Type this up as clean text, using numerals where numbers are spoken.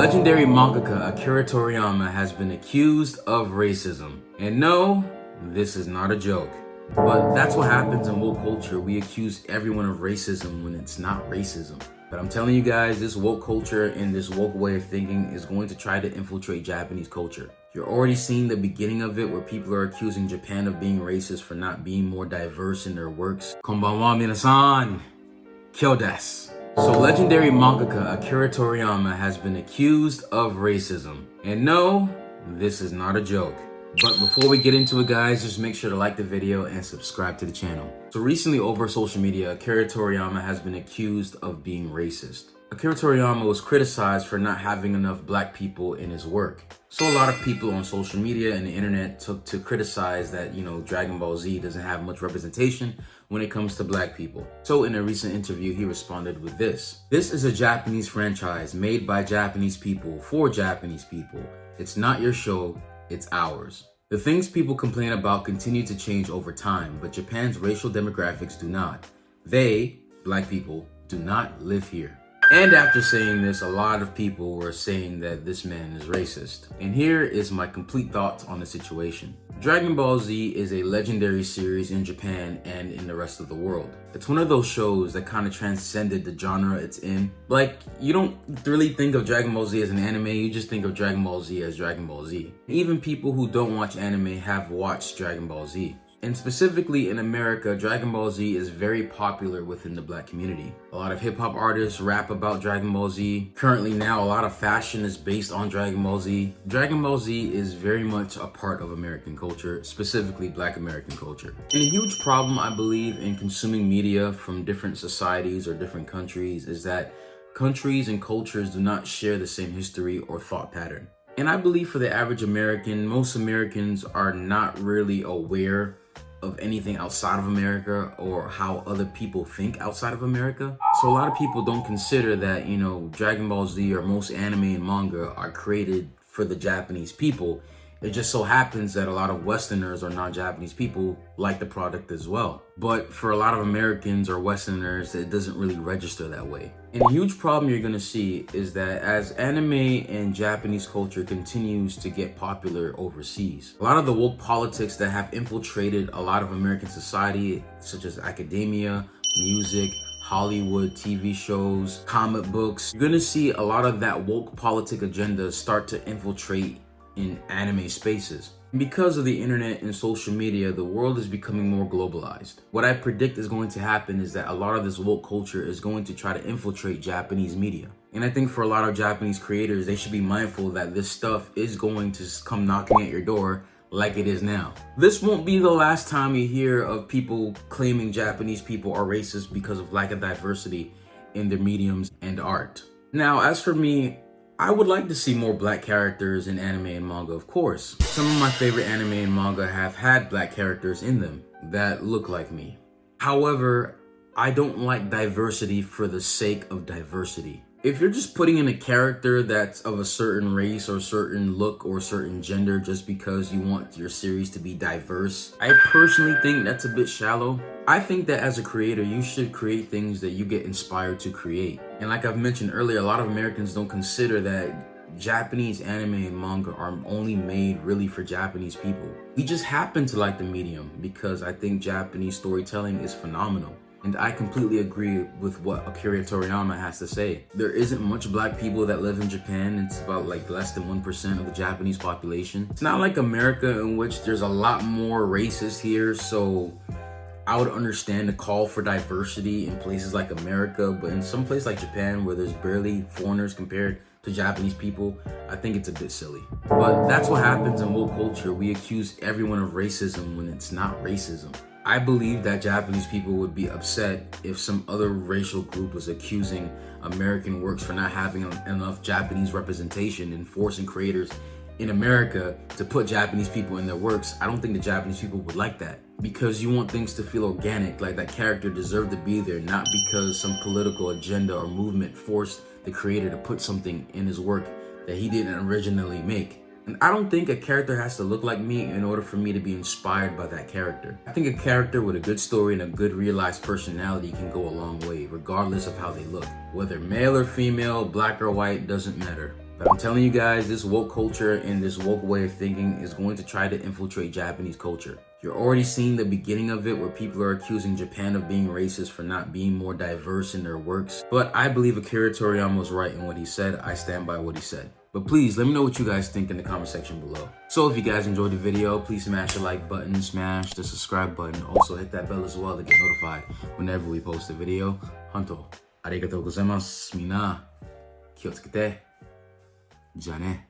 Legendary mangaka Akira Toriyama has been accused of racism. And no, this is not a joke. But that's what happens in woke culture. We accuse everyone of racism when it's not racism. But I'm telling you guys, this woke culture and this woke way of thinking is going to try to infiltrate Japanese culture. You're already seeing the beginning of it where people are accusing Japan of being racist for not being more diverse in their works. Konbanwa minasan, kyo desu. So legendary mangaka Akira Toriyama has been accused of racism. And no, this is not a joke. But before we get into it, guys, just make sure to like the video and subscribe to the channel. So recently over social media, Akira Toriyama has been accused of being racist. Akira Toriyama was criticized for not having enough black people in his work. So a lot of people on social media and the internet took to criticize that, Dragon Ball Z doesn't have much representation when it comes to black people. So in a recent interview, he responded with this. This is a Japanese franchise made by Japanese people for Japanese people. It's not your show, it's ours. The things people complain about continue to change over time, but Japan's racial demographics do not. They, black people, do not live here. And after saying this, a lot of people were saying that this man is racist. And here is my complete thoughts on the situation. Dragon Ball Z is a legendary series in Japan and in the rest of the world. It's one of those shows that kind of transcended the genre it's in. Like, you don't really think of Dragon Ball Z as an anime, you just think of Dragon Ball Z as Dragon Ball Z. Even people who don't watch anime have watched Dragon Ball Z. And specifically in America, Dragon Ball Z is very popular within the black community. A lot of hip-hop artists rap about Dragon Ball Z. Currently now, a lot of fashion is based on Dragon Ball Z. Dragon Ball Z is very much a part of American culture, specifically black American culture. And a huge problem, I believe, in consuming media from different societies or different countries is that countries and cultures do not share the same history or thought pattern. And I believe for the average American, most Americans are not really aware of anything outside of America or how other people think outside of America. So a lot of people don't consider that, Dragon Ball Z or most anime and manga are created for the Japanese people. It just so happens that a lot of Westerners or non-Japanese people like the product as well. But for a lot of Americans or Westerners, it doesn't really register that way. And a huge problem you're gonna see is that as anime and Japanese culture continues to get popular overseas, a lot of the woke politics that have infiltrated a lot of American society, such as academia, music, Hollywood, TV shows, comic books, you're gonna see a lot of that woke politic agenda start to infiltrate in anime spaces. Because of the internet and social media, the world is becoming more globalized. What I predict is going to happen is that a lot of this woke culture is going to try to infiltrate Japanese media. And I think for a lot of Japanese creators, they should be mindful that this stuff is going to come knocking at your door like it is now. This won't be the last time you hear of people claiming Japanese people are racist because of lack of diversity in their mediums and art. Now, as for me, I would like to see more black characters in anime and manga, of course. Some of my favorite anime and manga have had black characters in them that look like me. However, I don't like diversity for the sake of diversity. If you're just putting in a character that's of a certain race or certain look or certain gender just because you want your series to be diverse, I personally think that's a bit shallow. I think that as a creator, you should create things that you get inspired to create. And like I've mentioned earlier, a lot of Americans don't consider that Japanese anime and manga are only made really for Japanese people. We just happen to like the medium because I think Japanese storytelling is phenomenal. And I completely agree with what Akira Toriyama has to say. There isn't much black people that live in Japan. It's about less than 1% of the Japanese population. It's not like America in which there's a lot more racists here, so I would understand the call for diversity in places like America, but in some place like Japan where there's barely foreigners compared to Japanese people, I think it's a bit silly. But that's what happens in woke culture. We accuse everyone of racism when it's not racism. I believe that Japanese people would be upset if some other racial group was accusing American works for not having enough Japanese representation and forcing creators in America to put Japanese people in their works. I don't think the Japanese people would like that because you want things to feel organic, like that character deserved to be there, not because some political agenda or movement forced the creator to put something in his work that he didn't originally make. And I don't think a character has to look like me in order for me to be inspired by that character. I think a character with a good story and a good realized personality can go a long way, regardless of how they look. Whether male or female, black or white, doesn't matter. But I'm telling you guys, this woke culture and this woke way of thinking is going to try to infiltrate Japanese culture. You're already seeing the beginning of it where people are accusing Japan of being racist for not being more diverse in their works. But I believe Akira Toriyama was right in what he said. I stand by what he said. But please, let me know what you guys think in the comment section below. So if you guys enjoyed the video, please smash the like button, smash the subscribe button. Also hit that bell as well to get notified whenever we post a video. Honto, arigatou gozaimasu. Mina, 気をつけて。じゃあね。